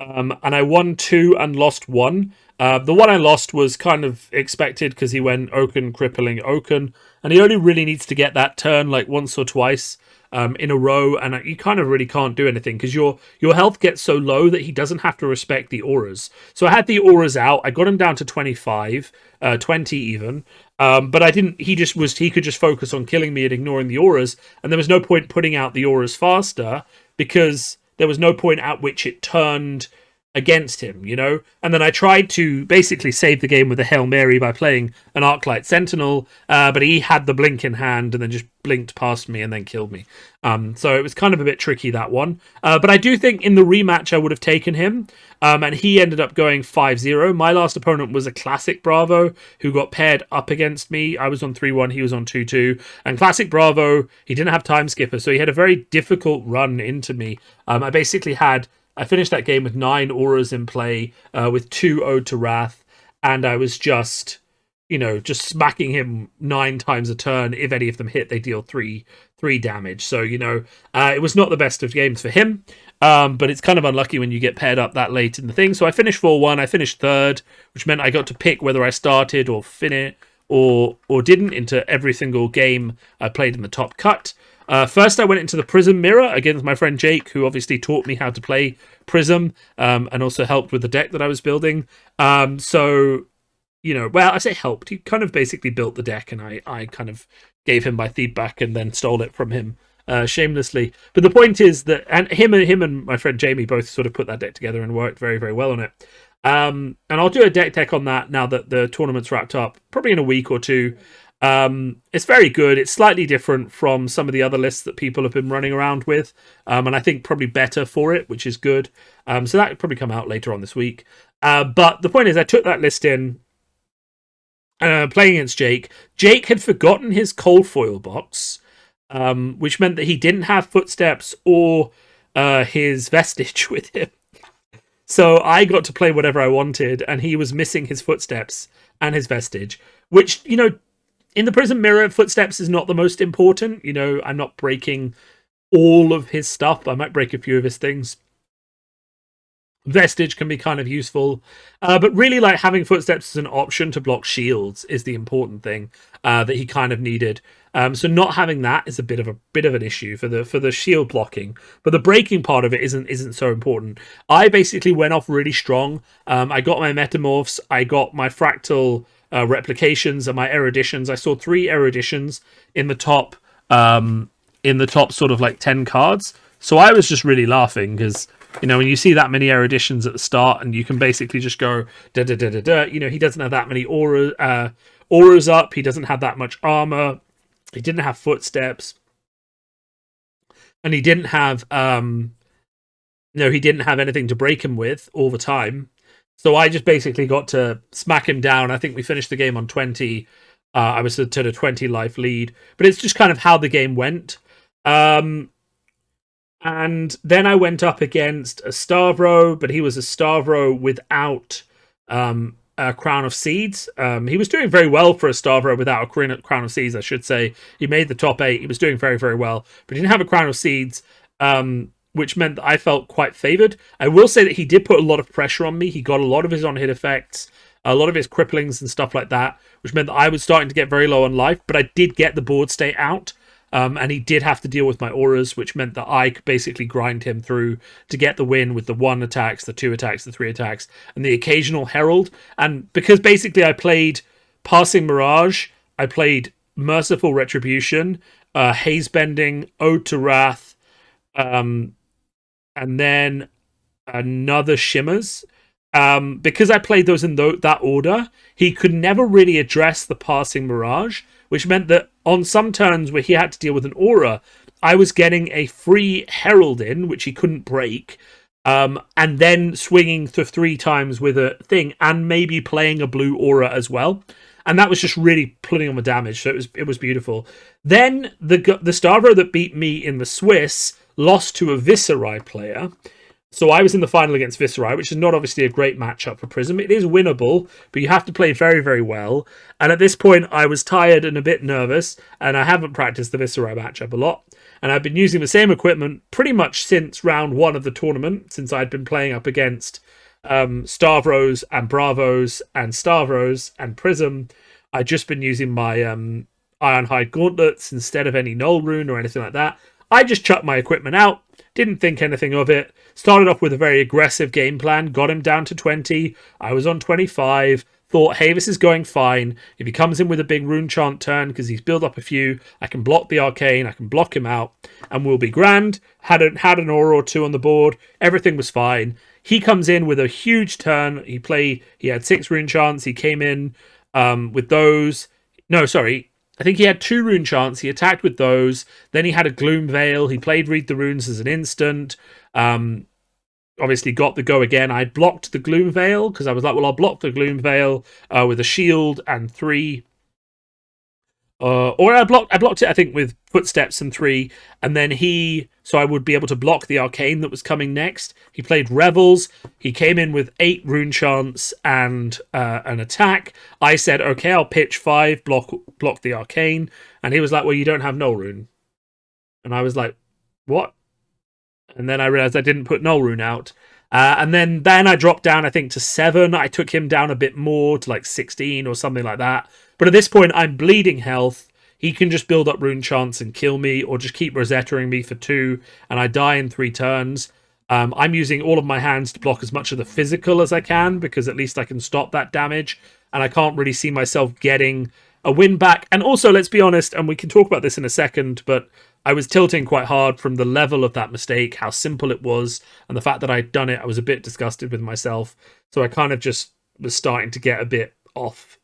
And I won 2 and lost 1. The one I lost was kind of expected because he went Oaken, crippling Oaken. And he only really needs to get that turn like once or twice in a row. And you kind of really can't do anything because your health gets so low that he doesn't have to respect the auras. So I had the auras out. I got him down to 25, 20 even. But I didn't. He could just focus on killing me and ignoring the auras. And there was no point putting out the auras faster because there was no point at which it turned against him, you know? And then I tried to basically save the game with a Hail Mary by playing an Arclight Sentinel, but he had the blink in hand and then just blinked past me and then killed me. So it was kind of a bit tricky, that one. But I do think in the rematch I would have taken him, and he ended up going 5-0. My last opponent was a Classic Bravo who got paired up against me. I was on 3-1, he was on 2-2. And Classic Bravo, he didn't have Time Skipper, so he had a very difficult run into me. I finished that game with 9 auras in play, with 2 Ode to Wrath, and I was just smacking him 9 times a turn. If any of them hit, they deal 3 damage. So, it was not the best of games for him, but it's kind of unlucky when you get paired up that late in the thing. So I finished 4-1, I finished 3rd, which meant I got to pick whether I started or finish or didn't into every single game I played in the top cut. First, I went into the Prism Mirror against my friend Jake, who obviously taught me how to play Prism, and also helped with the deck that I was building. I say helped. He kind of basically built the deck, and I kind of gave him my feedback and then stole it from him shamelessly. But the point is that him and my friend Jamie both sort of put that deck together and worked very, very well on it. And I'll do a deck tech on that now that the tournament's wrapped up, probably in a week or two. It's very good. It's slightly different from some of the other lists that people have been running around with, and I think probably better for it, which is good. So that will probably come out later on this week. But the point is, I took that list in, playing against Jake. Jake had forgotten his cold foil box, which meant that he didn't have Footsteps or his Vestige with him. So I got to play whatever I wanted, and he was missing his Footsteps and his Vestige, which, in the Prism Mirror, Footsteps is not the most important. I'm not breaking all of his stuff. I might break a few of his things. Vestige can be kind of useful. But really, having Footsteps as an option to block shields is the important thing that he kind of needed. So not having that is a bit of an issue for the shield blocking. But the breaking part of it isn't so important. I basically went off really strong. I got my Metamorphs. I got my Fractal replications and my eruditions. I saw 3 eruditions in the top sort of 10 cards. So I was just really laughing because, when you see that many eruditions at the start and you can basically just go da da da da da. He doesn't have that many auras up. He doesn't have that much armor. He didn't have Footsteps, and he didn't have anything to break him with all the time. So I just basically got to smack him down. I think we finished the game on 20. I was at a 20 life lead. But it's just kind of how the game went. And then I went up against a Stavro, but he was a Stavro without a Crown of Seeds. He was doing very well for a Stavro without a Crown of Seeds, I should say. He made the top 8. He was doing very, very well. But he didn't have a Crown of Seeds, which meant that I felt quite favoured. I will say that he did put a lot of pressure on me. He got a lot of his on-hit effects, a lot of his cripplings and stuff like that, which meant that I was starting to get very low on life, but I did get the board state out, and he did have to deal with my auras, which meant that I could basically grind him through to get the win with the 1 attacks, the 2 attacks, the 3 attacks, and the occasional Herald. And because basically I played Passing Mirage, I played Merciful Retribution, Haze Bending, Ode to Wrath, and then another Shimmers. Because I played those in that order, he could never really address the Passing Mirage, which meant that on some turns where he had to deal with an aura, I was getting a free Herald in, which he couldn't break, and then swinging to 3 times with a thing, and maybe playing a blue aura as well. and that was just really pulling on the damage. So it was beautiful. Then the Stavro that beat me in the Swiss lost to a Viserai player. So I was in the final against Viserai, which is not obviously a great matchup for Prism. It is winnable, but you have to play very, very well. And at this point, I was tired and a bit nervous, and I haven't practiced the Viserai matchup a lot. And I've been using the same equipment pretty much since round 1 of the tournament, since I'd been playing up against Stavros and Bravos and Stavros and Prism. I'd just been using my Ironhide gauntlets instead of any Null Rune or anything like that. I just chucked my equipment out, didn't think anything of it, started off with a very aggressive game plan, got him down to 20, I was on 25, thought, hey, this is going fine. If he comes in with a big rune chant turn, because he's built up a few, I can block the arcane, I can block him out, and we'll be grand. Had an aura or two on the board, everything was fine. He comes in with a huge turn, he had 6 rune chants, he came in with those. No, sorry. I think he had 2 rune chants. He attacked with those. Then he had a Gloom Veil. He played Read the Runes as an instant. Obviously got the go again. I blocked the Gloom Veil because I was like, well, I'll block the Gloom Veil with a shield and 3. Or I blocked it, I think, with Footsteps and 3, and then so I would be able to block the Arcane that was coming next. He played Revels. He came in with 8 rune chants and an attack. I said, okay, I'll pitch 5, block the Arcane, and he was like, well, you don't have Null Rune. And I was like, what? And then I realized I didn't put Null Rune out. And then I dropped down, I think, to 7. I took him down a bit more to like 16 or something like that. But at this point, I'm bleeding health. He can just build up rune chants and kill me, or just keep Rosettaing me for 2, and I die in 3 turns. I'm using all of my hands to block as much of the physical as I can, because at least I can stop that damage, and I can't really see myself getting a win back. And also, let's be honest, and we can talk about this in a second, but I was tilting quite hard from the level of that mistake, how simple it was, and the fact that I'd done it. I was a bit disgusted with myself, so I kind of just was starting to get a bit off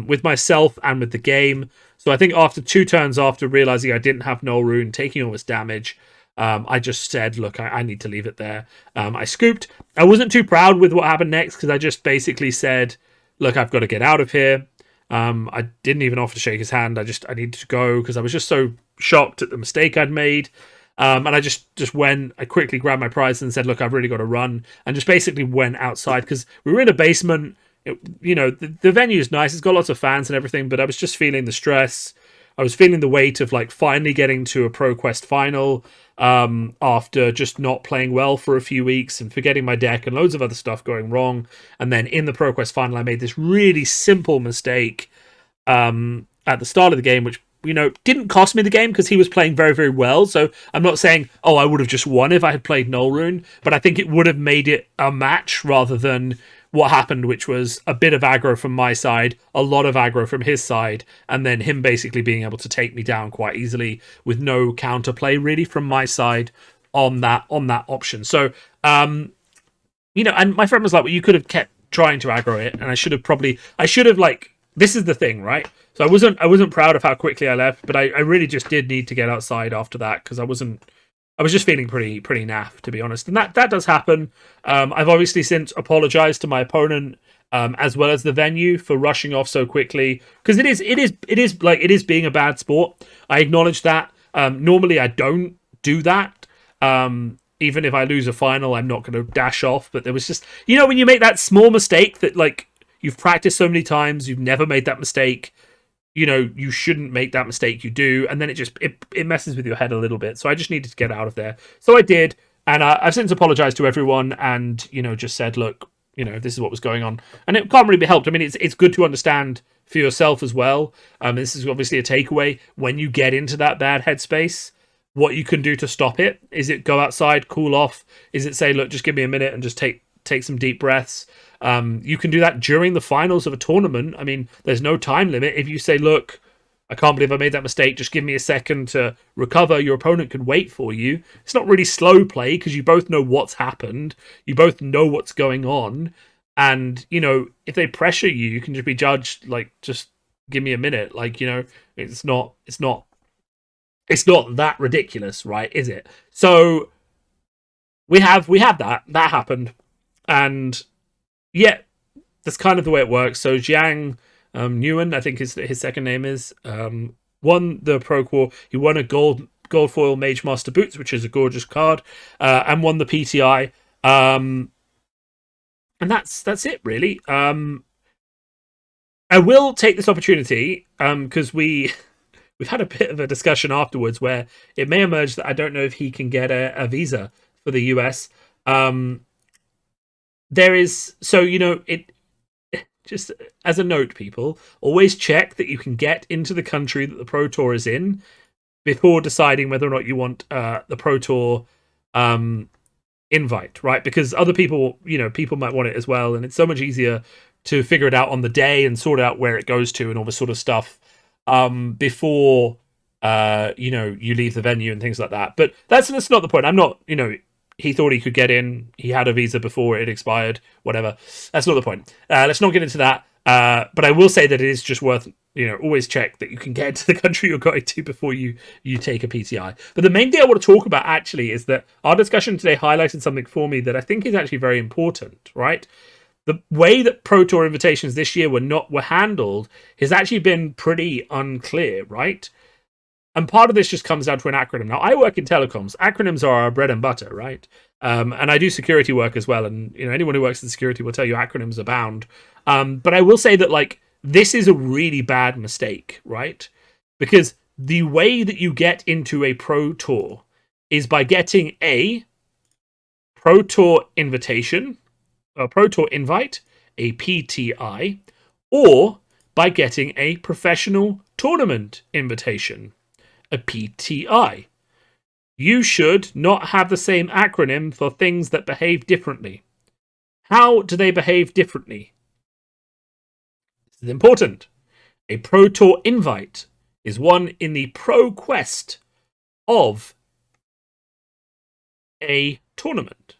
with myself and with the game. So I think after 2 turns after realizing I didn't have Null Rune, taking all this damage, I just said, look, I need to leave it there. I scooped. I wasn't too proud with what happened next, because I just basically said, look, I've got to get out of here. I didn't even offer to shake his hand. I needed to go, because I was just so shocked at the mistake I'd made. And I just went, I quickly grabbed my prize and said, look, I've really got to run. And just basically went outside, because we were in a basement. The venue is nice. It's got lots of fans and everything, but I was just feeling the stress. I was feeling the weight of like finally getting to a ProQuest final after just not playing well for a few weeks and forgetting my deck and loads of other stuff going wrong. And then in the ProQuest final, I made this really simple mistake at the start of the game, which didn't cost me the game, because he was playing very, very well. So I'm not saying, oh, I would have just won if I had played Null Rune, but I think it would have made it a match rather than what happened, which was a bit of aggro from my side, a lot of aggro from his side, and then him basically being able to take me down quite easily with no counterplay really from my side on that option. So, and my friend was like, well, you could have kept trying to aggro it, and I should have like, this is the thing, right? So I wasn't proud of how quickly I left, but I really just did need to get outside after that, because I was just feeling pretty naff, to be honest. And that does happen. I've obviously since apologized to my opponent, as well as the venue, for rushing off so quickly, because it is being a bad sport. I acknowledge that. Normally I don't do that. Even if I lose a final, I'm not going to dash off. But there was just, when you make that small mistake that like you've practiced so many times, you've never made that mistake. You shouldn't make that mistake, you do, and then it messes with your head a little bit. So I just needed to get out of there. So I did, and I've since apologized to everyone, and just said, look, this is what was going on, and it can't really be helped. I mean, it's good to understand for yourself as well. This is obviously a takeaway when you get into that bad headspace. What you can do to stop it, is it go outside, cool off? Is it say, look, just give me a minute and just take some deep breaths? You can do that during the finals of a tournament. I mean, there's no time limit. If you say, look, I can't believe I made that mistake, just give me a second to recover, your opponent can wait for you. It's not really slow play, because you both know what's happened. You both know what's going on. And, if they pressure you, you can just be judged, like, just give me a minute. Like, it's not that ridiculous, right? Is it? So we have that happened. And yeah, that's kind of the way it works. So Jiang Newen, I think his second name is, won the Pro Quar. He won a gold foil Mage Master Boots, which is a gorgeous card, and won the PTI. And that's it really. I will take this opportunity because we've had a bit of a discussion afterwards where it may emerge that I don't know if he can get a visa for the US. There is, so it just as a note, people always check that you can get into the country that the Pro Tour is in before deciding whether or not you want the Pro Tour invite, right? Because other people, people might want it as well, and it's so much easier to figure it out on the day and sort out where it goes to and all this sort of stuff before you leave the venue and things like that. But that's not the point. I'm not, he thought he could get in. He had a visa before it expired, whatever. That's not the point. Let's not get into that. But I will say that it is just worth, always check that you can get into the country you're going to before you take a PTI. But the main thing I want to talk about actually is that our discussion today highlighted something for me that I think is actually very important, right? The way that Pro Tour invitations this year were handled has actually been pretty unclear, right? And part of this just comes down to an acronym. Now, I work in telecoms. Acronyms are our bread and butter, right? And I do security work as well. And anyone who works in security will tell you acronyms abound. But I will say that this is a really bad mistake, right? Because the way that you get into a Pro Tour is by getting a Pro Tour invitation, a Pro Tour invite, a PTI, or by getting a professional tournament invitation, a PTI. You should not have the same acronym for things that behave differently. How do they behave differently? This is important. A Pro Tour invite is one in the ProQuest of a tournament.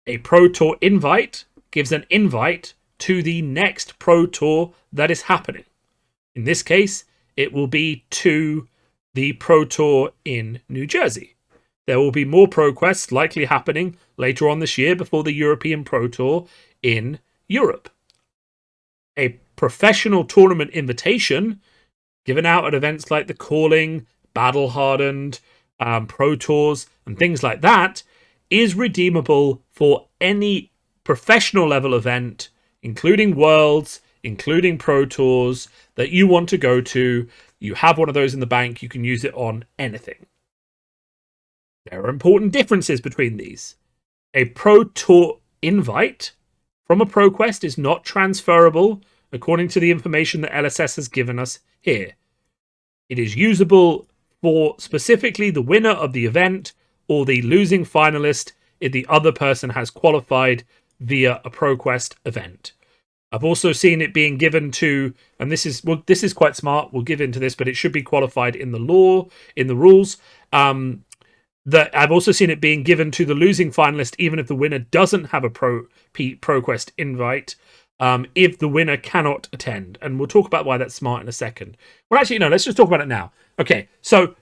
A Pro Tour invite gives an invite to the next Pro Tour that is happening. In this case, it will be to the Pro Tour in New Jersey. There will be more ProQuests likely happening later on this year before the European Pro Tour in Europe. A professional tournament invitation given out at events like the Calling, Battle Hardened, Pro Tours, and things like that is redeemable for any professional level event, including Worlds, including Pro Tours, that you want to go to. You have one of those in the bank, you can use it on anything. There are important differences between these. A Pro Tour invite from a ProQuest is not transferable according to the information that LSS has given us here. It is usable for specifically the winner of the event or the losing finalist if the other person has qualified via a ProQuest event. I've also seen it being given to, and this is quite smart, we'll give into this, but it should be qualified in the law, in the rules. That I've also seen it being given to the losing finalist, even if the winner doesn't have a ProQuest invite, if the winner cannot attend. And we'll talk about why that's smart in a second. Well, actually, no, let's just talk about it now. Okay, so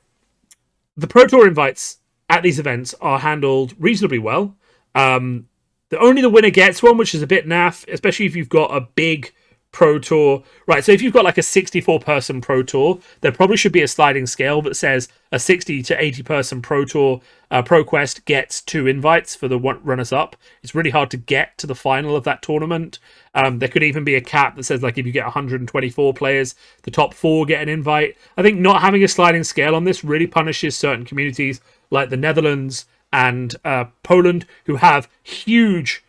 the Pro Tour invites at these events are handled reasonably well. Only the winner gets one, which is a bit naff, especially if you've got a big Pro Tour. Right, so if you've got like a 64-person Pro Tour, there probably should be a sliding scale that says a 60 to 80-person Pro Tour ProQuest gets 2 invites for the runners-up. It's really hard to get to the final of that tournament. There could even be a cap that says like if you get 124 players, the top 4 get an invite. I think not having a sliding scale on this really punishes certain communities like the Netherlands and Poland, who have huge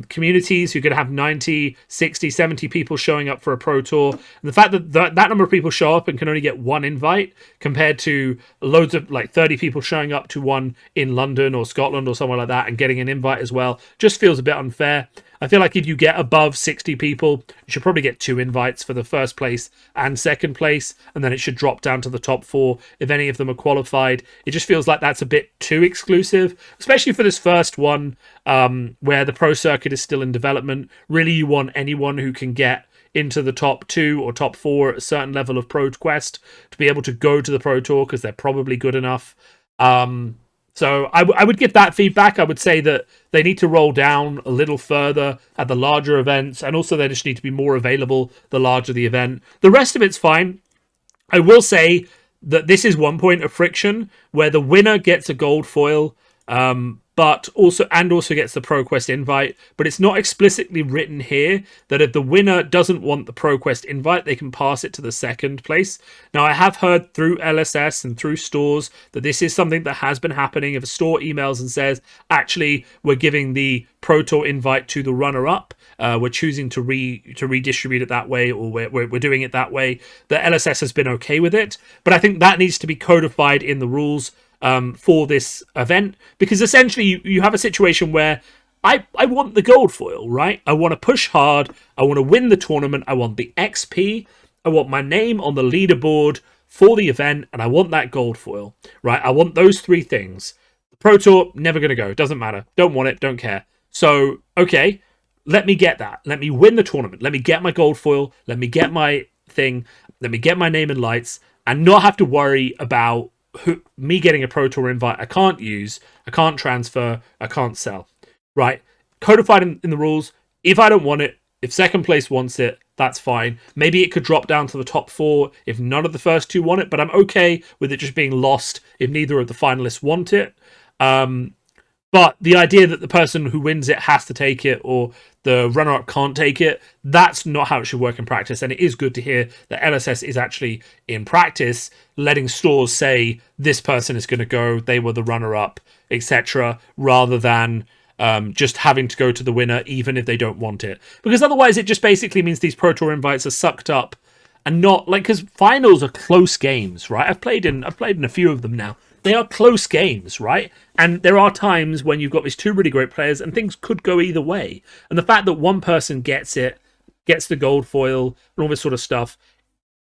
communities who could have 90, 60, 70 people showing up for a Pro Tour. And the fact that that number of people show up and can only get one invite compared to loads of like 30 people showing up to one in London or Scotland or somewhere like that and getting an invite as well just feels a bit unfair. I feel like if you get above 60 people, you should probably get 2 invites for the first place and second place, and then it should drop down to the top 4 if any of them are qualified. It just feels like that's a bit too exclusive, especially for this first one where the pro circuit is still in development. Really, you want anyone who can get into the top 2 or top 4 at a certain level of ProQuest to be able to go to the Pro Tour because they're probably good enough. So I would give that feedback. I would say that they need to roll down a little further at the larger events, and also they just need to be more available the larger the event. The rest of it's fine. I will say that this is one point of friction where the winner gets a gold foil, but also gets the ProQuest invite. But it's not explicitly written here that if the winner doesn't want the ProQuest invite, they can pass it to the second place. Now, I have heard through LSS and through stores that this is something that has been happening. If a store emails and says, actually, we're giving the Pro Tour invite to the runner-up, we're choosing to redistribute it that way, or we're doing it that way, the LSS has been okay with it. But I think that needs to be codified in the rules for this event, because essentially you have a situation where I want the gold foil, right? I want to push hard, I want to win the tournament, I want the XP, I want my name on the leaderboard for the event, and I want that gold foil, right? I want those three things. The Pro Tour, never going to go, doesn't matter, don't want it, don't care. So, okay, let me get that, let me win the tournament, let me get my gold foil, let me get my thing, let me get my name in lights, and not have to worry about me getting a Pro Tour invite I can't use, I can't transfer, I can't sell, right? Codified in the rules. If I don't want it, if second place wants it, that's fine. Maybe it could drop down to the top 4 if none of the first 2 want it, but I'm okay with it just being lost if neither of the finalists want it. But the idea that the person who wins it has to take it, or the runner-up can't take it, that's not how it should work in practice. And it is good to hear that LSS is actually, in practice, letting stores say, this person is going to go, they were the runner-up, etc., rather than just having to go to the winner, even if they don't want it. Because otherwise, it just basically means these Pro Tour invites are sucked up, and not, like, because finals are close games, right? I've played in a few of them now. They are close games, right? And there are times when you've got these 2 really great players and things could go either way. And the fact that one person gets the gold foil and all this sort of stuff,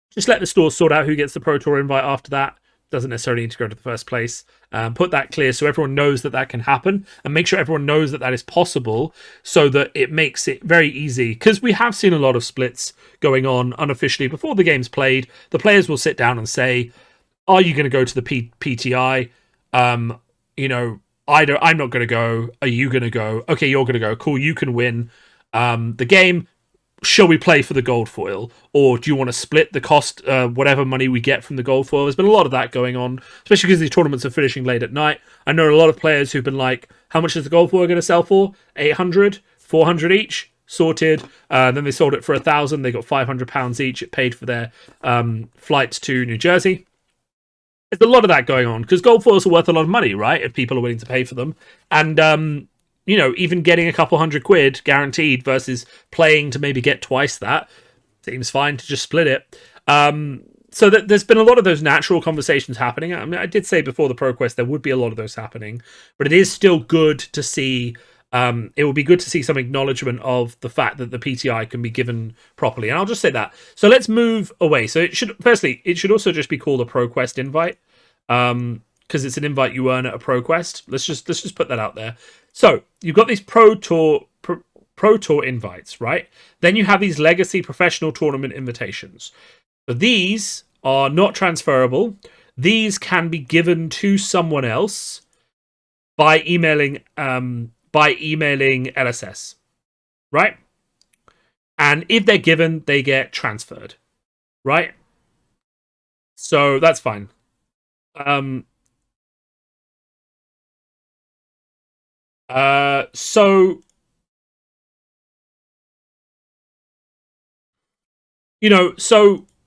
just let the stores sort out who gets the Pro Tour invite after that. Doesn't necessarily need to go to the first place. Put that clear so everyone knows that can happen, and make sure everyone knows that is possible, so that it makes it very easy. Because we have seen a lot of splits going on unofficially before the game's played. The players will sit down and say, are you going to go to the PTI? I'm not going to go. Are you going to go? Okay, you're going to go. Cool, you can win the game. Shall we play for the gold foil? Or do you want to split the cost, whatever money we get from the gold foil? There's been a lot of that going on, especially because these tournaments are finishing late at night. I know a lot of players who've been like, how much is the gold foil going to sell for? 800, 400 each? Sorted. Then they sold it for 1,000. They got £500 each. It paid for their flights to New Jersey. There's a lot of that going on, because gold foils are worth a lot of money, right? If people are willing to pay for them. And, even getting a couple £100 guaranteed versus playing to maybe get twice that seems fine to just split it. So there's been a lot of those natural conversations happening. I mean, I did say before the ProQuest there would be a lot of those happening, but it is still good to see. It would be good to see some acknowledgement of the fact that the PTI can be given properly. And I'll just say that. So let's move away. So it should also just be called a ProQuest invite, because it's an invite you earn at a ProQuest. Let's just put that out there. So you've got these Pro Tour invites, right? Then you have these Legacy Professional Tournament invitations. So these are not transferable. These can be given to someone else by emailing LSS, right? And if they're given, they get transferred, right? So that's fine.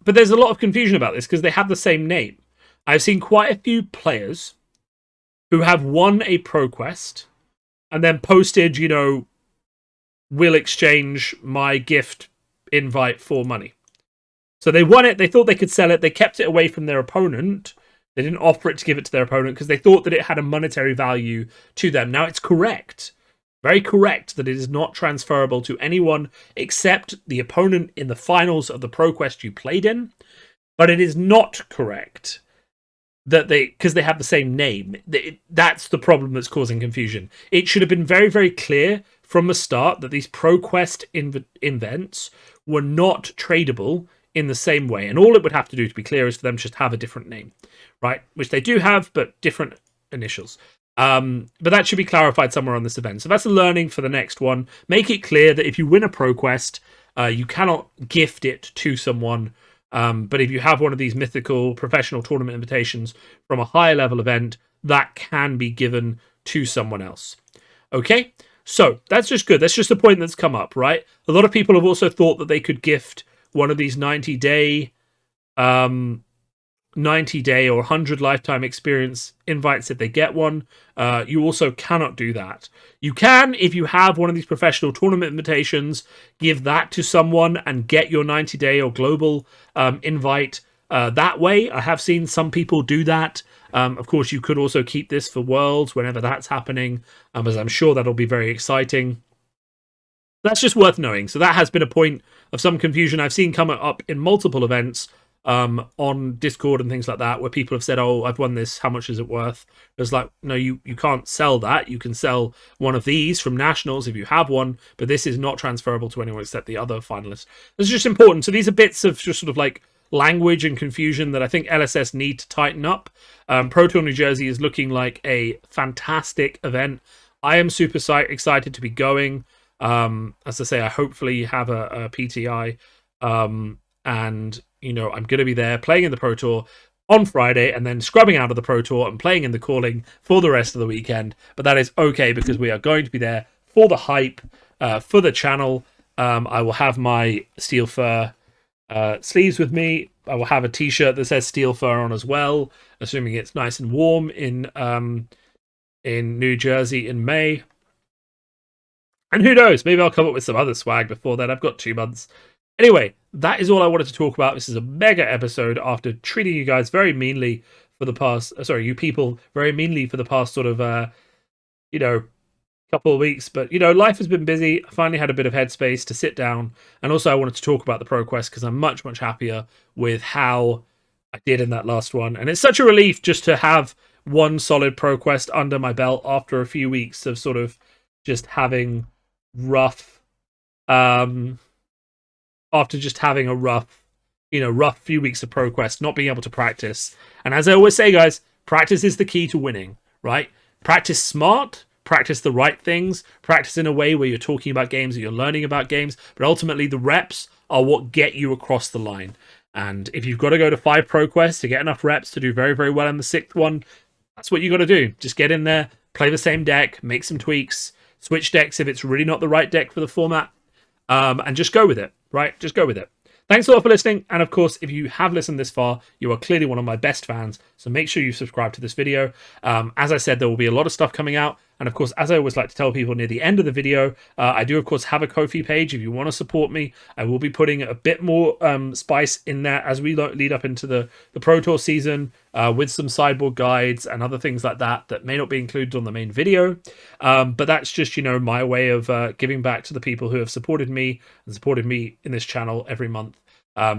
But there's a lot of confusion about this because they have the same name. I've seen quite a few players who have won a ProQuest and then posted, will exchange my gift invite for money. So they won it, they thought they could sell it, they kept it away from their opponent. They didn't offer it to give it to their opponent because they thought that it had a monetary value to them. Now, it's correct, very correct, that it is not transferable to anyone except the opponent in the finals of the ProQuest you played in. But it is not correct that because they have the same name. That's the problem that's causing confusion. It should have been very, very clear from the start that these ProQuest events were not tradable in the same way. And all it would have to do to be clear is for them just have a different name, right? Which they do have, but different initials. But that should be clarified somewhere on this event. So that's a learning for the next one. Make it clear that if you win a ProQuest, you cannot gift it to someone. But if you have one of these mythical professional tournament invitations from a higher level event, that can be given to someone else. Okay, so that's just good. That's just a point that's come up, right? A lot of people have also thought that they could gift one of these 90-day 90-day or 100 lifetime experience invites if they get one. You also cannot do that. You can, if you have one of these professional tournament invitations, give that to someone and get your 90-day or global invite that way. I have seen some people do that. Of course, you could also keep this for Worlds whenever that's happening, as I'm sure that'll be very exciting. That's just worth knowing. So that has been a point of some confusion I've seen come up in multiple events on Discord and things like that, where people have said, oh, I've won this, how much is it worth? It's like, no, you can't sell that. You can sell one of these from Nationals if you have one, but this is not transferable to anyone except the other finalists. This is just important. So these are bits of just sort of like language and confusion that I think LSS need to tighten up. Pro Tour New Jersey is looking like a fantastic event. I am super excited to be going. As I say, I hopefully have a PTI, and you know, I'm going to be there playing in the Pro Tour on Friday and then scrubbing out of the Pro Tour and playing in the calling for the rest of the weekend. But that is okay because we are going to be there for the hype, for the channel. I will have my Steelfur sleeves with me. I will have a t-shirt that says Steelfur on as well, assuming it's nice and warm in New Jersey in May. And who knows, maybe I'll come up with some other swag before then. I've got 2 months. Anyway, that is all I wanted to talk about. This is a mega episode after treating you guys very meanly for the past... you people very meanly for the past sort of, couple of weeks. But, life has been busy. I finally had a bit of headspace to sit down. And also I wanted to talk about the ProQuest because I'm much, much happier with how I did in that last one. And it's such a relief just to have one solid ProQuest under my belt after a few weeks of sort of just having rough... after just having a rough few weeks of ProQuest, not being able to practice. And as I always say, guys, practice is the key to winning, right? Practice smart, practice the right things, practice in a way where you're talking about games, that you're learning about games, but ultimately the reps are what get you across the line. And if you've got to go to 5 ProQuests to get enough reps to do very, very well in the 6th one, that's what you got to do. Just get in there, play the same deck, make some tweaks, switch decks if it's really not the right deck for the format, and just go with it. Right, just go with it. Thanks a lot for listening, and of course, if you have listened this far, you are clearly one of my best fans, so make sure you subscribe to this video. As I said, there will be a lot of stuff coming out, and of course, as I always like to tell people near the end of the video, I do of course have a Ko-fi page. If you want to support me, I will be putting a bit more spice in there as we lead up into the Pro Tour season, with some sideboard guides and other things like that may not be included on the main video. But that's just, my way of giving back to the people who have supported me and supported me in this channel every month.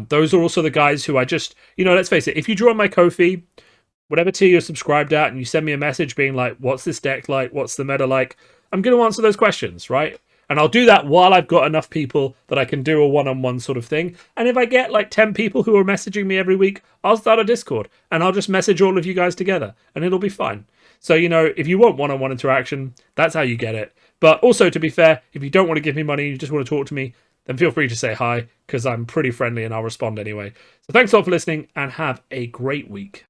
Those are also the guys who I just, let's face it, if you join my Ko-fi, whatever tier you're subscribed at, and you send me a message being like, what's this deck like? What's the meta like? I'm going to answer those questions, right? And I'll do that while I've got enough people that I can do a one-on-one sort of thing. And if I get like 10 people who are messaging me every week, I'll start a Discord and I'll just message all of you guys together and it'll be fine. So, if you want one-on-one interaction, that's how you get it. But also, to be fair, if you don't want to give me money, you just want to talk to me, then feel free to say hi because I'm pretty friendly and I'll respond anyway. So thanks a lot for listening and have a great week.